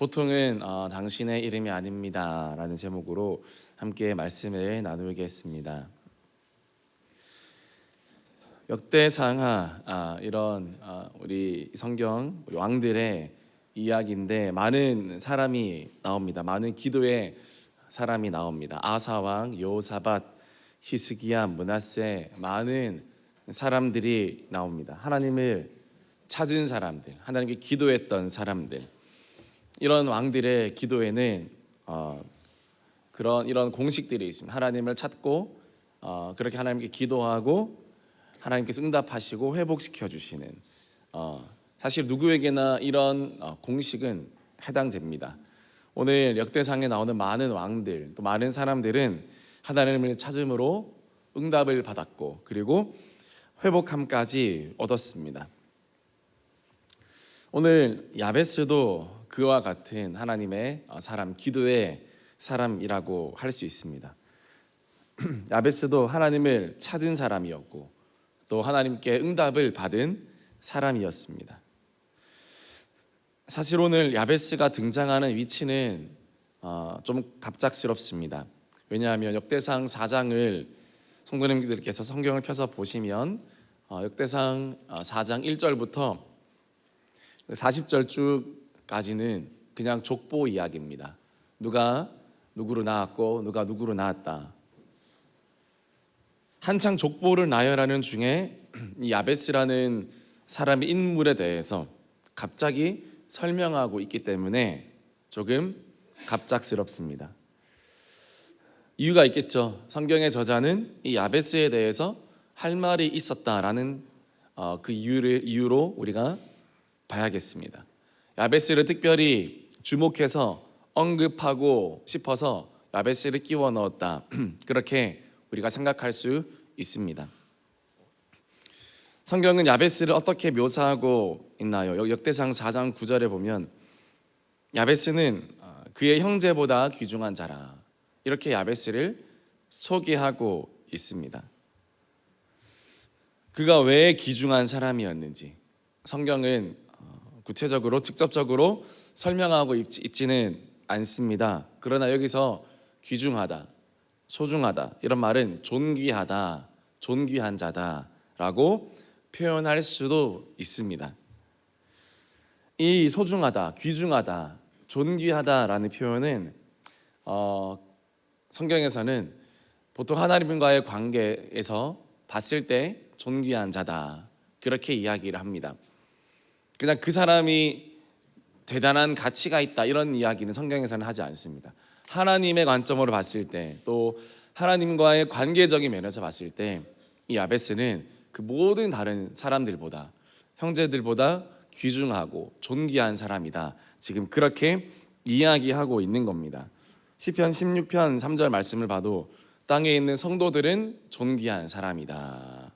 고통은 당신의 이름이 아닙니다 라는 제목으로 함께 말씀을 나누겠습니다. 역대상하 이런 우리 성경 우리 왕들의 이야기인데 많은 사람이 나옵니다. 많은 기도의 사람이 나옵니다. 아사왕, 여호사밧, 히스기야, 므낫세 많은 사람들이 나옵니다. 하나님을 찾은 사람들, 하나님께 기도했던 사람들. 이런 왕들의 기도에는 이런 공식들이 있습니다. 하나님을 찾고 그렇게 하나님께 기도하고 하나님께서 응답하시고 회복시켜 주시는 사실 누구에게나 이런 공식은 해당됩니다. 오늘 역대상에 나오는 많은 왕들 또 많은 사람들은 하나님을 찾음으로 응답을 받았고 그리고 회복함까지 얻었습니다. 오늘 야베스도 그와 같은 하나님의 사람, 기도의 사람이라고 할 수 있습니다. 야베스도 하나님을 찾은 사람이었고 또 하나님께 응답을 받은 사람이었습니다. 사실 오늘 야베스가 등장하는 위치는 좀 갑작스럽습니다. 왜냐하면 역대상 4장을 성도님들께서 성경을 펴서 보시면 역대상 4장 1절부터 40절 쭉까지는 그냥 족보 이야기입니다. 누가 누구로 낳았고 누가 누구로 낳았다. 한창 족보를 나열하는 중에 이 야베스라는 사람의 인물에 대해서 갑자기 설명하고 있기 때문에 조금 갑작스럽습니다. 이유가 있겠죠. 성경의 저자는 이 야베스에 대해서 할 말이 있었다라는 그 이유로 우리가 봐야겠습니다. 야베스를 특별히 주목해서 언급하고 싶어서 야베스를 끼워 넣었다. 그렇게 우리가 생각할 수 있습니다. 성경은 야베스를 어떻게 묘사하고 있나요? 역대상 4장 9절에 보면 야베스는 그의 형제보다 귀중한 자라 이렇게 야베스를 소개하고 있습니다. 그가 왜 귀중한 사람이었는지 성경은 구체적으로 직접적으로 설명하고 있지는 않습니다. 그러나 여기서 귀중하다, 소중하다 이런 말은 존귀하다, 존귀한 자다라고 표현할 수도 있습니다. 이 소중하다, 귀중하다, 존귀하다라는 표현은 성경에서는 보통 하나님과의 관계에서 봤을 때 존귀한 자다 그렇게 이야기를 합니다. 그냥 그 사람이 대단한 가치가 있다 이런 이야기는 성경에서는 하지 않습니다. 하나님의 관점으로 봤을 때 또 하나님과의 관계적인 면에서 봤을 때 이 야베스는 그 모든 다른 사람들보다 형제들보다 귀중하고 존귀한 사람이다. 지금 그렇게 이야기하고 있는 겁니다. 시편 16편 3절 말씀을 봐도 땅에 있는 성도들은 존귀한 사람이다.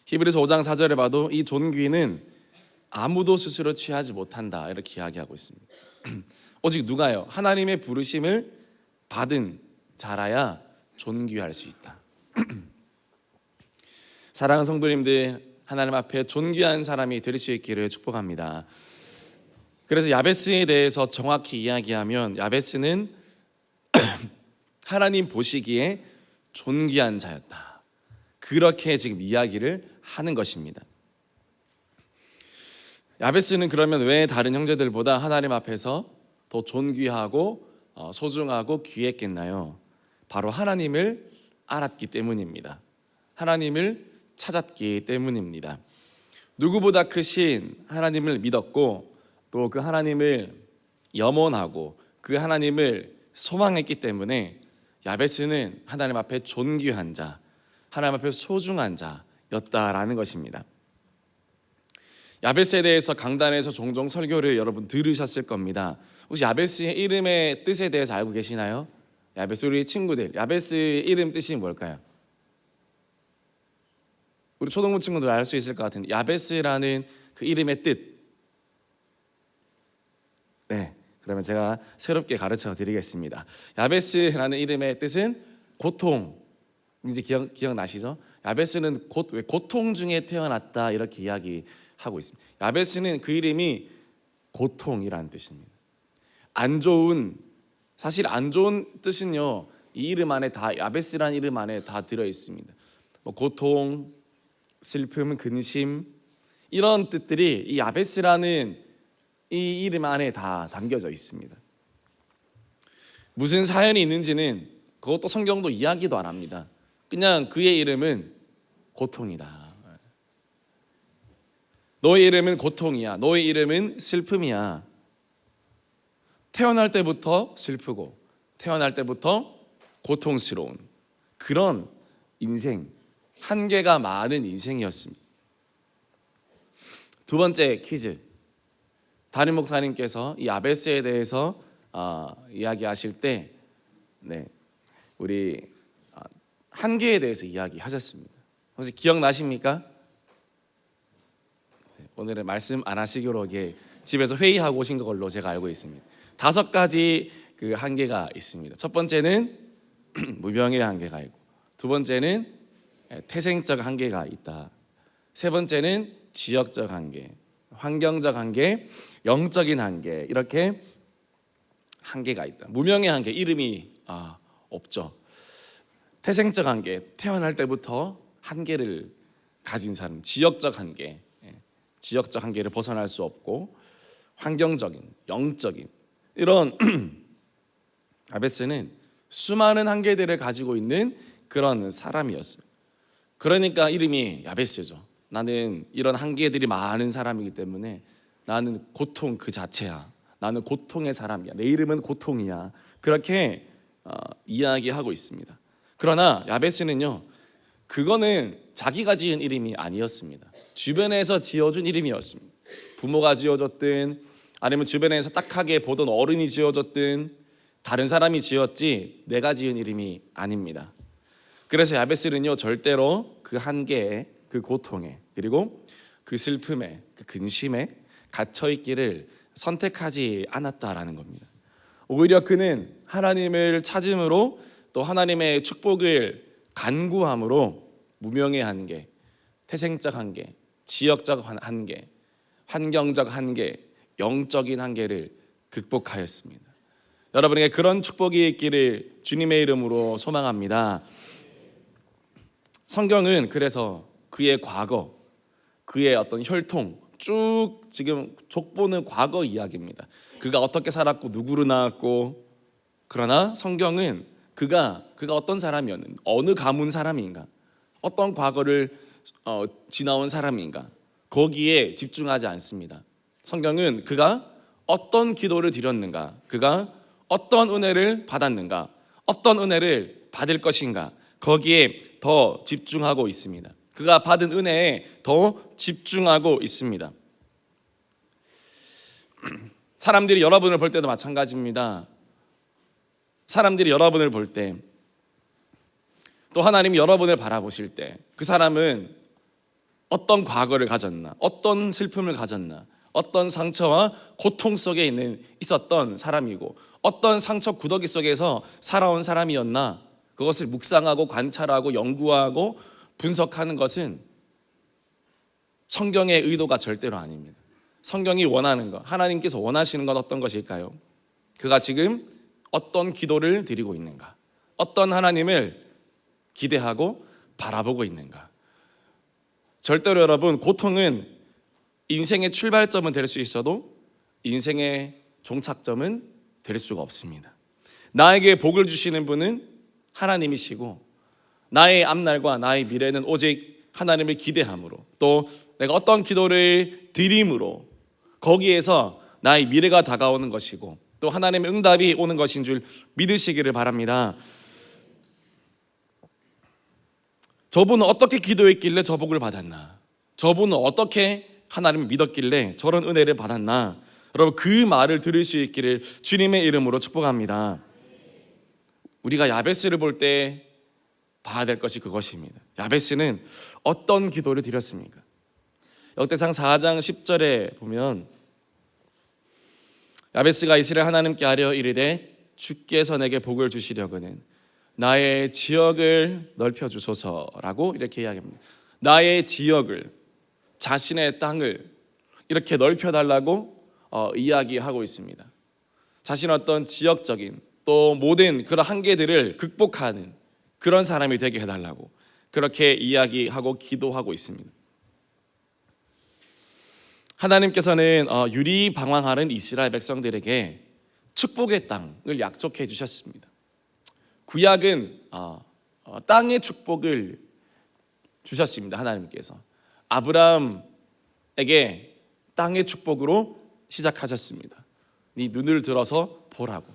히브리서 5장 4절에 봐도 이 존귀는 아무도 스스로 취하지 못한다 이렇게 이야기하고 있습니다. 오직 누가요? 하나님의 부르심을 받은 자라야 존귀할 수 있다. 사랑하는 성도님들, 하나님 앞에 존귀한 사람이 될 수 있기를 축복합니다. 그래서 야베스에 대해서 정확히 이야기하면 야베스는 하나님 보시기에 존귀한 자였다. 그렇게 지금 이야기를 하는 것입니다. 야베스는 그러면 왜 다른 형제들보다 하나님 앞에서 더 존귀하고 소중하고 귀했겠나요? 바로 하나님을 알았기 때문입니다. 하나님을 찾았기 때문입니다. 누구보다 크신 하나님을 믿었고 또 그 하나님을 염원하고 그 하나님을 소망했기 때문에 야베스는 하나님 앞에 존귀한 자, 하나님 앞에 소중한 자였다라는 것입니다. 야베스에 대해서 강단에서 종종 설교를 여러분 들으셨을 겁니다. 혹시 야베스의 이름의 뜻에 대해서 알고 계시나요? 야베스 우리 친구들, 야베스의 이름 뜻이 뭘까요? 우리 초등부 친구들 알 수 있을 것 같은데 야베스라는 그 이름의 뜻. 네, 그러면 제가 새롭게 가르쳐 드리겠습니다. 야베스라는 이름의 뜻은 고통. 이제 기억나시죠? 야베스는 고통 중에 태어났다 이렇게 이야기하고 있습니다. 야베스는 그 이름이 고통이란 뜻입니다. 안 좋은, 사실 안 좋은 뜻은요, 이 이름 안에 다, 야베스라는 이름 안에 다 들어 있습니다. 뭐 고통, 슬픔, 근심, 이런 뜻들이 이 야베스라는 이 이름 안에 다 담겨져 있습니다. 무슨 사연이 있는지는 그것도 성경도 이야기도 안 합니다. 그냥 그의 이름은 고통이다. 너의 이름은 고통이야. 너의 이름은 슬픔이야. 태어날 때부터 슬프고 태어날 때부터 고통스러운 그런 인생, 한계가 많은 인생이었습니다. 두 번째 퀴즈. 담임 목사님께서 이 야베스에 대해서 이야기하실 때 우리 한계에 대해서 이야기하셨습니다. 혹시 기억나십니까? 오늘은 말씀 안 하시기로 집에서 회의하고 오신 걸로 제가 알고 있습니다. 5가지 그 한계가 있습니다. 첫 번째는 무명의 한계가 있고, 두 번째는 태생적 한계가 있다. 세 번째는 지역적 한계, 환경적 한계, 영적인 한계, 이렇게 한계가 있다. 무명의 한계, 이름이 없죠. 태생적 한계, 태어날 때부터 한계를 가진 사람. 지역적 한계, 지역적 한계를 벗어날 수 없고, 환경적인, 영적인 이런 야베스는 수많은 한계들을 가지고 있는 그런 사람이었어요. 그러니까 이름이 야베스죠. 나는 이런 한계들이 많은 사람이기 때문에 나는 고통 그 자체야. 나는 고통의 사람이야. 내 이름은 고통이야. 그렇게 이야기하고 있습니다. 그러나 야베스는요, 그거는 자기가 지은 이름이 아니었습니다. 주변에서 지어준 이름이었습니다. 부모가 지어줬든 아니면 주변에서 딱하게 보던 어른이 지어줬든 다른 사람이 지었지 내가 지은 이름이 아닙니다. 그래서 야베스는요, 절대로 그 한계에, 그 고통에, 그리고 그 슬픔에, 그 근심에 갇혀있기를 선택하지 않았다라는 겁니다. 오히려 그는 하나님을 찾음으로 또 하나님의 축복을 간구함으로 무명의 한계, 태생적 한계, 지역적 한계, 환경적 한계, 영적인 한계를 극복하였습니다. 여러분에게 그런 축복이 있기를 주님의 이름으로 소망합니다. 성경은 그래서 그의 과거, 그의 어떤 혈통 쭉 지금 족보는 과거 이야기입니다. 그가 어떻게 살았고 누구로 낳았고, 그러나 성경은 그가 어떤 사람이었는가, 어느 가문 사람인가, 어떤 과거를 지나온 사람인가, 거기에 집중하지 않습니다. 성경은 그가 어떤 기도를 드렸는가, 그가 어떤 은혜를 받았는가, 어떤 은혜를 받을 것인가, 거기에 더 집중하고 있습니다. 그가 받은 은혜에 더 집중하고 있습니다. 사람들이 여러분을 볼 때도 마찬가지입니다. 사람들이 여러분을 볼 때, 또 하나님이 여러분을 바라보실 때, 그 사람은 어떤 과거를 가졌나, 어떤 슬픔을 가졌나, 어떤 상처와 고통 속에 있었던 사람이고, 어떤 상처 구더기 속에서 살아온 사람이었나, 그것을 묵상하고 관찰하고 연구하고 분석하는 것은 성경의 의도가 절대로 아닙니다. 성경이 원하는 것, 하나님께서 원하시는 건 어떤 것일까요? 그가 지금 어떤 기도를 드리고 있는가, 어떤 하나님을 기대하고 바라보고 있는가. 절대로 여러분, 고통은 인생의 출발점은 될 수 있어도 인생의 종착점은 될 수가 없습니다. 나에게 복을 주시는 분은 하나님이시고, 나의 앞날과 나의 미래는 오직 하나님을 기대함으로, 또 내가 어떤 기도를 드림으로 거기에서 나의 미래가 다가오는 것이고, 또 하나님의 응답이 오는 것인 줄 믿으시기를 바랍니다. 저분은 어떻게 기도했길래 저 복을 받았나, 저분은 어떻게 하나님을 믿었길래 저런 은혜를 받았나, 여러분 그 말을 들을 수 있기를 주님의 이름으로 축복합니다. 우리가 야베스를 볼 때 봐야 될 것이 그것입니다. 야베스는 어떤 기도를 드렸습니까? 역대상 4장 10절에 보면 야베스가 이스라엘 하나님께 아뢰어 이르되 주께서 내게 복을 주시려거든 나의 지역을 넓혀 주소서라고 이렇게 이야기합니다. 나의 지역을, 자신의 땅을 이렇게 넓혀 달라고 이야기하고 있습니다. 자신의 어떤 지역적인 또 모든 그런 한계들을 극복하는 그런 사람이 되게 해달라고 그렇게 이야기하고 기도하고 있습니다. 하나님께서는 유리방황하는 이스라엘 백성들에게 축복의 땅을 약속해 주셨습니다. 구약은 땅의 축복을 주셨습니다. 하나님께서 아브라함에게 땅의 축복으로 시작하셨습니다. 네 눈을 들어서 보라고.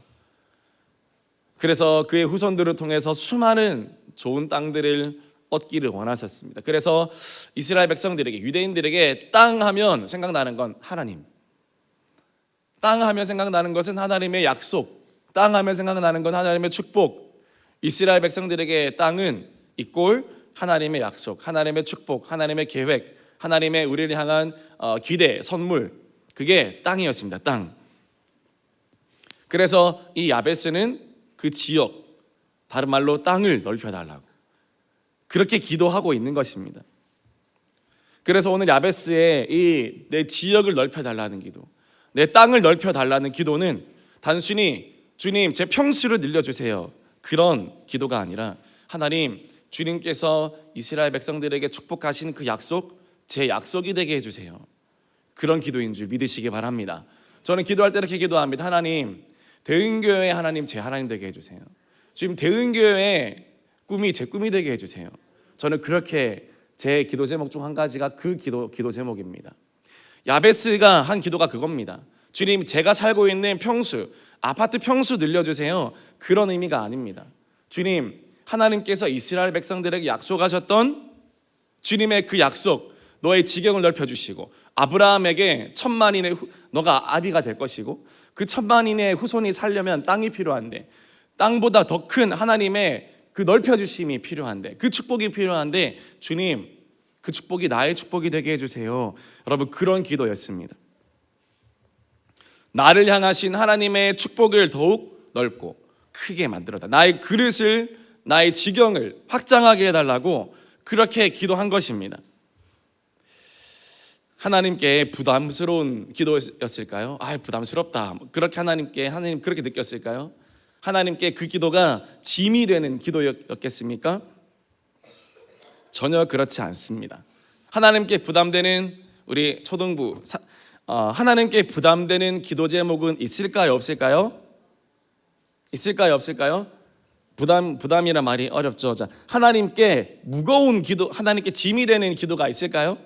그래서 그의 후손들을 통해서 수많은 좋은 땅들을 얻기를 원하셨습니다. 그래서 이스라엘 백성들에게, 유대인들에게 땅 하면 생각나는 건 하나님, 땅 하면 생각나는 것은 하나님의 약속, 땅 하면 생각나는 건 하나님의 축복. 이스라엘 백성들에게 땅은 이꼴 하나님의 약속, 하나님의 축복, 하나님의 계획, 하나님의 우리를 향한 기대, 선물, 그게 땅이었습니다. 땅. 그래서 이 야베스는 그 지역, 다른 말로 땅을 넓혀달라고 그렇게 기도하고 있는 것입니다. 그래서 오늘 야베스의 이 내 지역을 넓혀달라는 기도, 내 땅을 넓혀달라는 기도는 단순히 주님 제 평수를 늘려주세요 그런 기도가 아니라 하나님 주님께서 이스라엘 백성들에게 축복하신 그 약속 제 약속이 되게 해주세요, 그런 기도인 줄 믿으시기 바랍니다. 저는 기도할 때 이렇게 기도합니다. 하나님 대은교회 하나님 제 하나님 되게 해주세요. 지금 대은교회의 꿈이 제 꿈이 되게 해주세요. 저는 그렇게 제 기도 제목 중 한 가지가 그 기도 제목입니다. 야베스가 한 기도가 그겁니다. 주님 제가 살고 있는 평수, 아파트 평수 늘려주세요, 그런 의미가 아닙니다. 주님 하나님께서 이스라엘 백성들에게 약속하셨던 주님의 그 약속, 너의 지경을 넓혀주시고 아브라함에게 1000만인의 너가 아비가 될 것이고 그 1000만인의 후손이 살려면 땅이 필요한데 땅보다 더 큰 하나님의 그 넓혀주심이 필요한데 그 축복이 필요한데 주님 그 축복이 나의 축복이 되게 해주세요. 여러분 그런 기도였습니다. 나를 향하신 하나님의 축복을 더욱 넓고 크게 만들어달라, 나의 그릇을 나의 지경을 확장하게 해달라고 그렇게 기도한 것입니다. 하나님께 부담스러운 기도였을까요? 부담스럽다 그렇게 하나님 그렇게 느꼈을까요? 하나님께 그 기도가 짐이 되는 기도였겠습니까? 전혀 그렇지 않습니다. 하나님께 부담되는 우리 초등부 하나님께 부담되는 기도 제목은 있을까요? 없을까요? 있을까요? 없을까요? 부담이란 말이 어렵죠. 자, 하나님께 무거운 기도, 하나님께 짐이 되는 기도가 있을까요?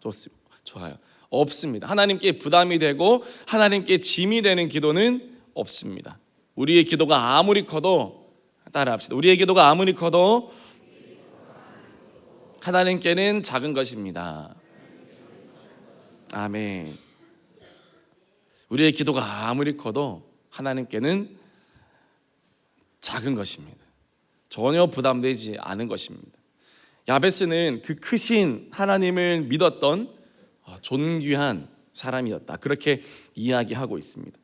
좋습니다. 좋아요. 없습니다. 하나님께 부담이 되고 하나님께 짐이 되는 기도는 없습니다. 우리의 기도가 아무리 커도, 따라합시다. 우리의 기도가 아무리 커도 하나님께는 작은 것입니다. 아멘. 우리의 기도가 아무리 커도 하나님께는 작은 것입니다. 전혀 부담되지 않은 것입니다. 야베스는 그 크신 하나님을 믿었던 존귀한 사람이었다, 그렇게 이야기하고 있습니다.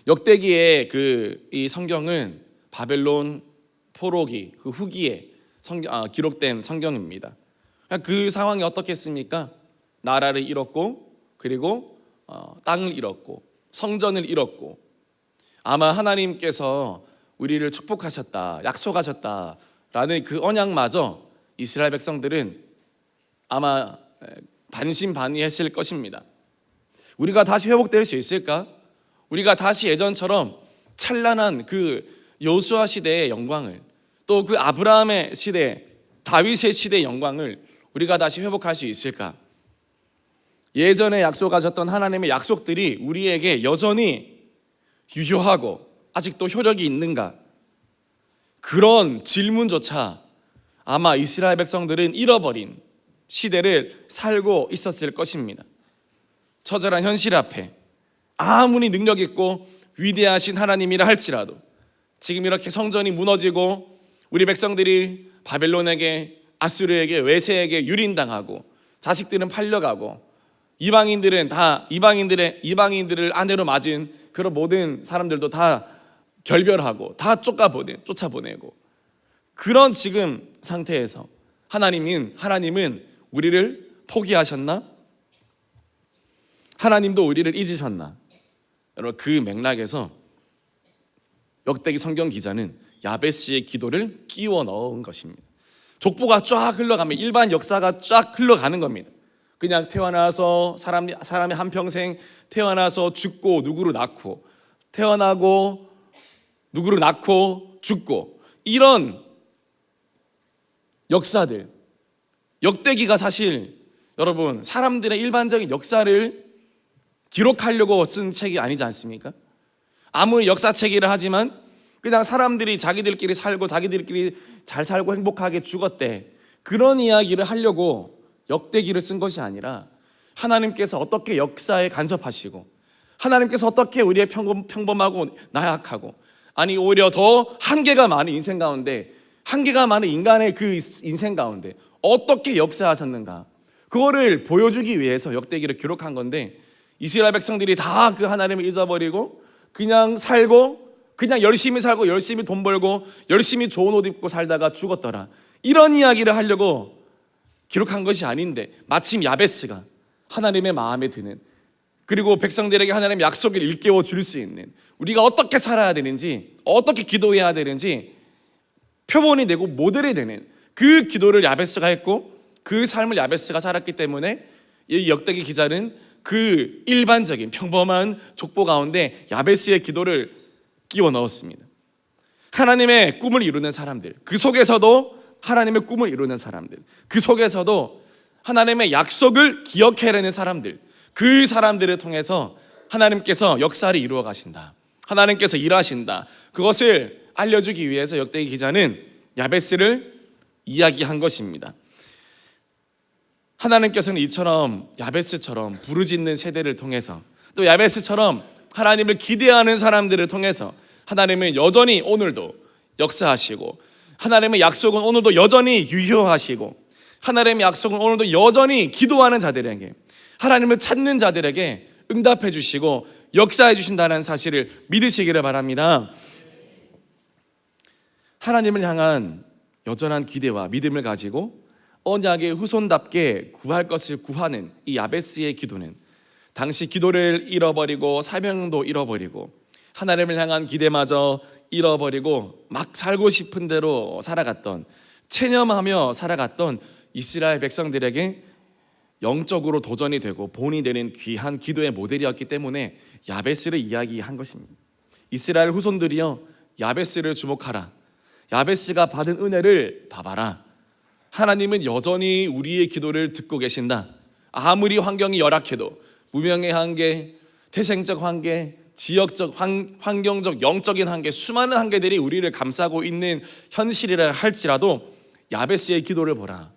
역대기의 이 성경은 바벨론 포로기 그 후기에 기록된 성경입니다. 그 상황이 어떻겠습니까? 나라를 잃었고 그리고 땅을 잃었고 성전을 잃었고 아마 하나님께서 우리를 축복하셨다, 약속하셨다라는 그 언약마저 이스라엘 백성들은 아마 반신반의했을 것입니다. 우리가 다시 회복될 수 있을까? 우리가 다시 예전처럼 찬란한 그 여호수아 시대의 영광을, 또 그 아브라함의 시대, 다윗의 시대의 영광을 우리가 다시 회복할 수 있을까? 예전에 약속하셨던 하나님의 약속들이 우리에게 여전히 유효하고 아직도 효력이 있는가? 그런 질문조차 아마 이스라엘 백성들은 잃어버린 시대를 살고 있었을 것입니다. 처절한 현실 앞에 아무리 능력 있고 위대하신 하나님이라 할지라도 지금 이렇게 성전이 무너지고 우리 백성들이 바벨론에게, 아수르에게, 외세에게 유린당하고 자식들은 팔려가고 이방인들을 아내로 맞은 그런 모든 사람들도 다 결별하고 다 쫓아보내고 그런 지금 상태에서 하나님은 우리를 포기하셨나? 하나님도 우리를 잊으셨나? 여러분, 그 맥락에서 역대기 성경 기자는 야베스의 기도를 끼워 넣은 것입니다. 족보가 쫙 흘러가면 일반 역사가 쫙 흘러가는 겁니다. 그냥 태어나서 사람이 한평생 태어나서 죽고 누구를 낳고 태어나고 누구를 낳고 죽고 이런 역사들, 역대기가 사실 여러분 사람들의 일반적인 역사를 기록하려고 쓴 책이 아니지 않습니까? 아무리 역사책이라 하지만 그냥 사람들이 자기들끼리 살고 자기들끼리 잘 살고 행복하게 죽었대, 그런 이야기를 하려고 역대기를 쓴 것이 아니라 하나님께서 어떻게 역사에 간섭하시고 하나님께서 어떻게 우리의 평범하고 나약하고, 아니 오히려 더 한계가 많은 인생 가운데, 한계가 많은 인간의 그 인생 가운데 어떻게 역사하셨는가, 그거를 보여주기 위해서 역대기를 기록한 건데, 이스라엘 백성들이 다 그 하나님을 잊어버리고 그냥 살고 그냥 열심히 살고 열심히 돈 벌고 열심히 좋은 옷 입고 살다가 죽었더라, 이런 이야기를 하려고 기록한 것이 아닌데, 마침 야베스가 하나님의 마음에 드는, 그리고 백성들에게 하나님의 약속을 일깨워 줄 수 있는, 우리가 어떻게 살아야 되는지 어떻게 기도해야 되는지 표본이 되고 모델이 되는 그 기도를 야베스가 했고, 그 삶을 야베스가 살았기 때문에 이 역대기 기자는 그 일반적인 평범한 족보 가운데 야베스의 기도를 끼워 넣었습니다. 하나님의 꿈을 이루는 사람들, 그 속에서도 하나님의 꿈을 이루는 사람들, 그 속에서도 하나님의 약속을 기억해내는 사람들, 그 사람들을 통해서 하나님께서 역사를 이루어 가신다, 하나님께서 일하신다, 그것을 알려주기 위해서 역대기 기자는 야베스를 이야기한 것입니다. 하나님께서는 이처럼 야베스처럼 부르짖는 세대를 통해서, 또 야베스처럼 하나님을 기대하는 사람들을 통해서 하나님은 여전히 오늘도 역사하시고, 하나님의 약속은 오늘도 여전히 유효하시고, 하나님의 약속은 오늘도 여전히 기도하는 자들에게, 하나님을 찾는 자들에게 응답해 주시고 역사해 주신다는 사실을 믿으시기를 바랍니다. 하나님을 향한 여전한 기대와 믿음을 가지고 언약의 후손답게 구할 것을 구하는 이 야베스의 기도는, 당시 기도를 잃어버리고 사명도 잃어버리고 하나님을 향한 기대마저 잃어버리고 막 살고 싶은 대로 살아갔던, 체념하며 살아갔던 이스라엘 백성들에게 영적으로 도전이 되고 본이 되는 귀한 기도의 모델이었기 때문에 야베스를 이야기한 것입니다. 이스라엘 후손들이여, 야베스를 주목하라. 야베스가 받은 은혜를 봐봐라. 하나님은 여전히 우리의 기도를 듣고 계신다. 아무리 환경이 열악해도, 무명의 한계, 태생적 한계, 지역적, 환경적, 영적인 한계, 수많은 한계들이 우리를 감싸고 있는 현실이라 할지라도 야베스의 기도를 보라.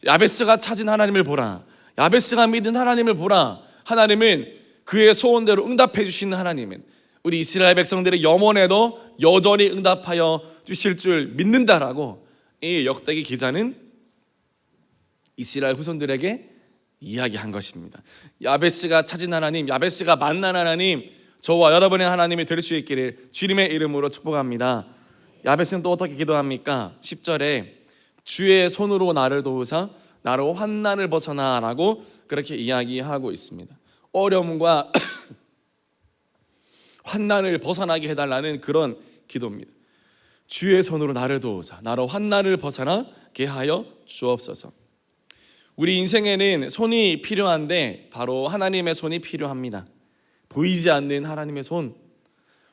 야베스가 찾은 하나님을 보라. 야베스가 믿은 하나님을 보라. 하나님은 그의 소원대로 응답해 주시는 하나님은 우리 이스라엘 백성들의 염원에도 여전히 응답하여 주실 줄 믿는다라고 이 역대기 기자는 이스라엘 후손들에게 이야기한 것입니다. 야베스가 찾은 하나님, 야베스가 만난 하나님, 저와 여러분의 하나님이 될 수 있기를 주님의 이름으로 축복합니다. 야베스는 또 어떻게 기도합니까? 10절에 주의 손으로 나를 도우사 나로 환난을 벗어나라고 그렇게 이야기하고 있습니다. 어려움과 환난을 벗어나게 해달라는 그런 기도입니다. 주의 손으로 나를 도우사 나로 환난을 벗어나게 하여 주옵소서. 우리 인생에는 손이 필요한데 바로 하나님의 손이 필요합니다. 보이지 않는 하나님의 손.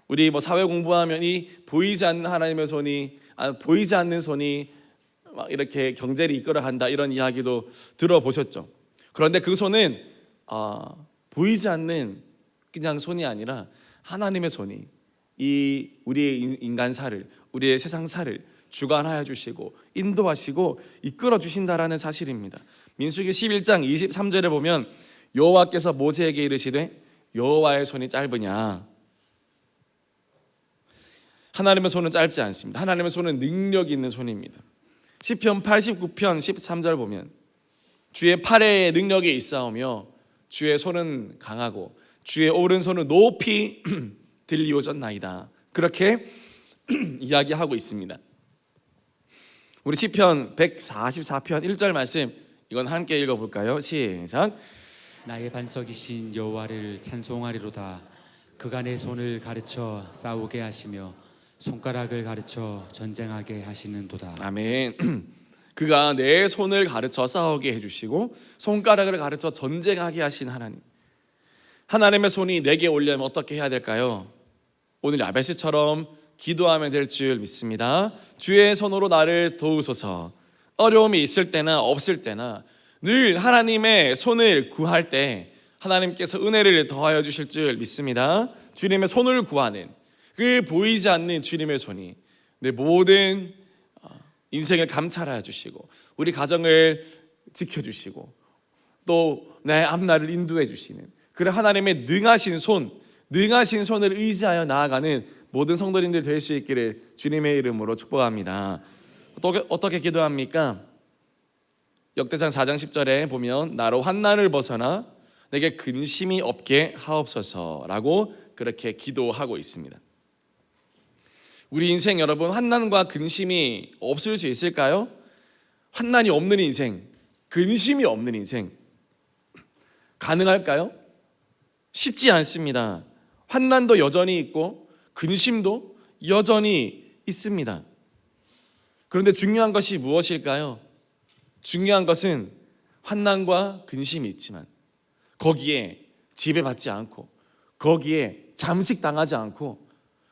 우리 사회 공부하면 이 보이지 않는 하나님의 손이, 보이지 않는 손이 막 이렇게 경제를 이끌어간다, 이런 이야기도 들어보셨죠. 그런데 그 손은 보이지 않는 그냥 손이 아니라 하나님의 손이 이 우리의 인간사를, 우리의 세상사를 주관하여 주시고 인도하시고 이끌어 주신다라는 사실입니다. 민수기 11장 23절에 보면 여호와께서 모세에게 이르시되 여호와의 손이 짧으냐? 하나님의 손은 짧지 않습니다. 하나님의 손은 능력 있는 손입니다. 시편 89편 13절 보면 주의 팔에 능력이 있사오며 주의 손은 강하고 주의 오른손은 높이 들리오졌나이다. 그렇게 이야기하고 있습니다. 우리 시편 144편 1절 말씀, 이건 함께 읽어볼까요? 시작. 나의 반석이신 여호와를 찬송하리로다. 그가 내 손을 가르쳐 싸우게 하시며 손가락을 가르쳐 전쟁하게 하시는도다. 아멘. 그가 내 손을 가르쳐 싸우게 해주시고 손가락을 가르쳐 전쟁하게 하신 하나님. 하나님의 손이 내게 올려면 어떻게 해야 될까요? 오늘 야베스처럼 기도하면 될 줄 믿습니다. 주의 손으로 나를 도우소서. 어려움이 있을 때나 없을 때나 늘 하나님의 손을 구할 때 하나님께서 은혜를 더하여 주실 줄 믿습니다. 주님의 손을 구하는 그 보이지 않는 주님의 손이 내 모든 인생을 감찰하여 주시고 우리 가정을 지켜주시고 또 내 앞날을 인도해 주시는 그런 하나님의 능하신 손을 의지하여 나아가는 모든 성도님들 될 수 있기를 주님의 이름으로 축복합니다. 또 어떻게 기도합니까? 역대상 4장 10절에 보면 나로 환난을 벗어나 내게 근심이 없게 하옵소서라고 그렇게 기도하고 있습니다. 우리 인생 여러분 환난과 근심이 없을 수 있을까요? 환난이 없는 인생, 근심이 없는 인생 가능할까요? 쉽지 않습니다. 환난도 여전히 있고 근심도 여전히 있습니다. 그런데 중요한 것이 무엇일까요? 중요한 것은 환난과 근심이 있지만 거기에 지배받지 않고 거기에 잠식당하지 않고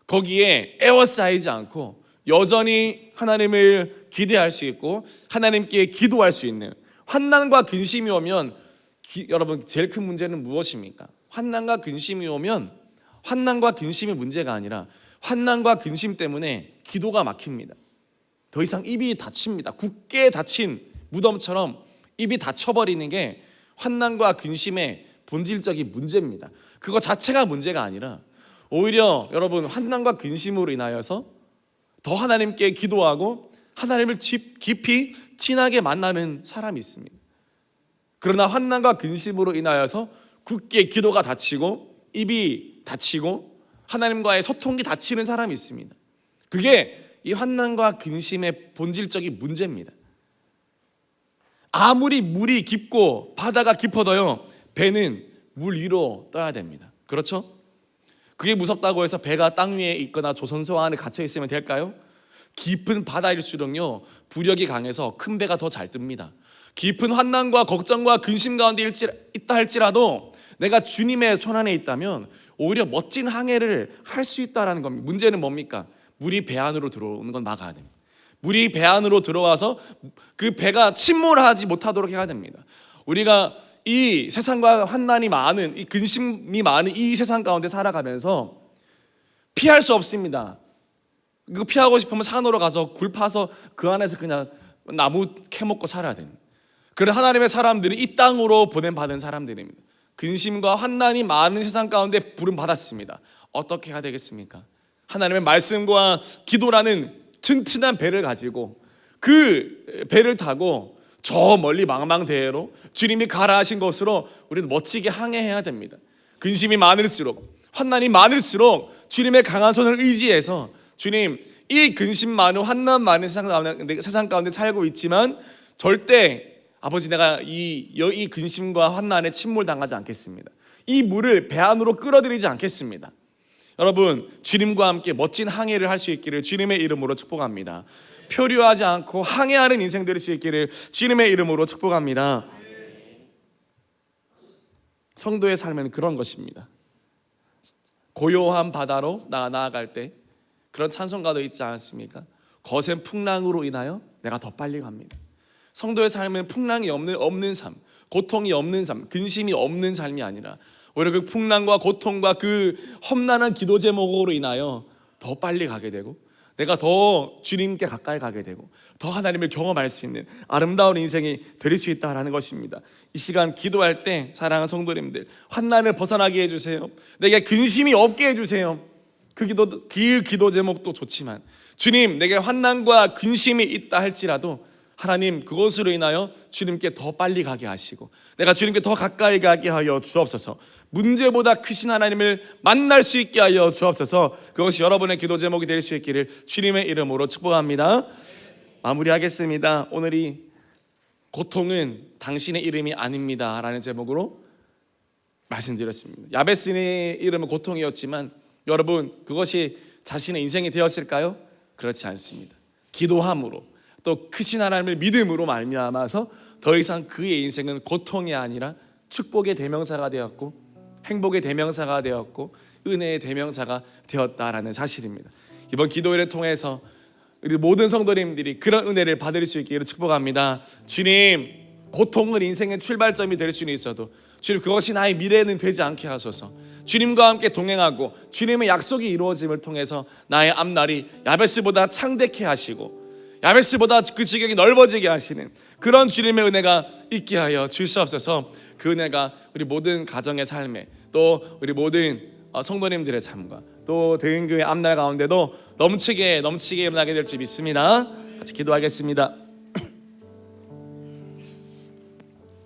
거기에 에워싸이지 않고 여전히 하나님을 기대할 수 있고 하나님께 기도할 수 있는 환난과 근심이 오면 여러분 제일 큰 문제는 무엇입니까? 환난과 근심이 오면 환난과 근심의 문제가 아니라 환난과 근심 때문에 기도가 막힙니다. 더 이상 입이 닫힙니다. 굳게 닫힌 무덤처럼 입이 닫혀버리는 게 환난과 근심의 본질적인 문제입니다. 그거 자체가 문제가 아니라 오히려 여러분 환난과 근심으로 인하여서 더 하나님께 기도하고 하나님을 깊이 친하게 만나는 사람이 있습니다. 그러나 환난과 근심으로 인하여서 굳게 기도가 닫히고 입이 닫히고 하나님과의 소통이 닫히는 사람이 있습니다. 그게 이 환난과 근심의 본질적인 문제입니다. 아무리 물이 깊고 바다가 깊어도요 배는 물 위로 떠야 됩니다. 그렇죠? 그게 무섭다고 해서 배가 땅 위에 있거나 조선소 안에 갇혀 있으면 될까요? 깊은 바다일수록요 부력이 강해서 큰 배가 더 잘 뜹니다. 깊은 환난과 걱정과 근심 가운데 있다 할지라도 내가 주님의 손 안에 있다면 오히려 멋진 항해를 할 수 있다는 겁니다. 문제는 뭡니까? 물이 배 안으로 들어오는 건 막아야 됩니다. 물이 배 안으로 들어와서 그 배가 침몰하지 못하도록 해야 됩니다. 우리가 이 세상과 환난이 많은 이 근심이 많은 이 세상 가운데 살아가면서 피할 수 없습니다. 그거 피하고 싶으면 산으로 가서 굴 파서 그 안에서 그냥 나무 캐먹고 살아야 됩니다. 그런 하나님의 사람들이 이 땅으로 보냄받은 사람들입니다. 근심과 환난이 많은 세상 가운데 부름 받았습니다. 어떻게 해야 되겠습니까? 하나님의 말씀과 기도라는 튼튼한 배를 가지고 그 배를 타고 저 멀리 망망대해로 주님이 가라 하신 곳으로 우리는 멋지게 항해해야 됩니다. 근심이 많을수록 환난이 많을수록 주님의 강한 손을 의지해서 주님 이 근심 많은 환난 많은 세상 가운데 살고 있지만 절대 아버지 내가 이 근심과 환난에 침몰당하지 않겠습니다. 이 물을 배 안으로 끌어들이지 않겠습니다. 여러분 주님과 함께 멋진 항해를 할 수 있기를 주님의 이름으로 축복합니다. 표류하지 않고 항해하는 인생 될 수 있기를 주님의 이름으로 축복합니다. 성도의 삶은 그런 것입니다. 고요한 바다로 나아갈 때 그런 찬송가도 있지 않습니까? 거센 풍랑으로 인하여 내가 더 빨리 갑니다. 성도의 삶은 풍랑이 없는 삶, 고통이 없는 삶, 근심이 없는 삶이 아니라 오히려 그 풍랑과 고통과 그 험난한 기도 제목으로 인하여 더 빨리 가게 되고 내가 더 주님께 가까이 가게 되고 더 하나님을 경험할 수 있는 아름다운 인생이 될 수 있다라는 것입니다. 이 시간 기도할 때 사랑하는 성도님들 환난을 벗어나게 해주세요. 내게 근심이 없게 해주세요. 그 기도 제목도 좋지만 주님 내게 환난과 근심이 있다 할지라도 하나님 그것으로 인하여 주님께 더 빨리 가게 하시고 내가 주님께 더 가까이 가게 하여 주옵소서. 문제보다 크신 하나님을 만날 수 있게 하여 주옵소서. 그것이 여러분의 기도 제목이 될 수 있기를 주님의 이름으로 축복합니다. 마무리하겠습니다. 오늘 이 고통은 당신의 이름이 아닙니다 라는 제목으로 말씀드렸습니다. 야베스의 이름은 고통이었지만 여러분, 그것이 자신의 인생이 되었을까요? 그렇지 않습니다. 기도함으로 또 크신 하나님을 믿음으로 말미암아서 더 이상 그의 인생은 고통이 아니라 축복의 대명사가 되었고 행복의 대명사가 되었고 은혜의 대명사가 되었다라는 사실입니다. 이번 기도회를 통해서 우리 모든 성도님들이 그런 은혜를 받을 수 있기를 축복합니다. 주님, 고통은 인생의 출발점이 될 수는 있어도 주님, 그것이 나의 미래는 되지 않게 하소서. 주님과 함께 동행하고 주님의 약속이 이루어짐을 통해서 나의 앞날이 야베스보다 창대케 하시고 야베스보다 그 지경이 넓어지게 하시는 그런 주님의 은혜가 있게 하여 주시옵소서. 그 은혜가 우리 모든 가정의 삶에 또 우리 모든 성도님들의 삶과 또 대인교회 앞날 가운데도 넘치게 일어나게 될 줄 믿습니다. 같이 기도하겠습니다.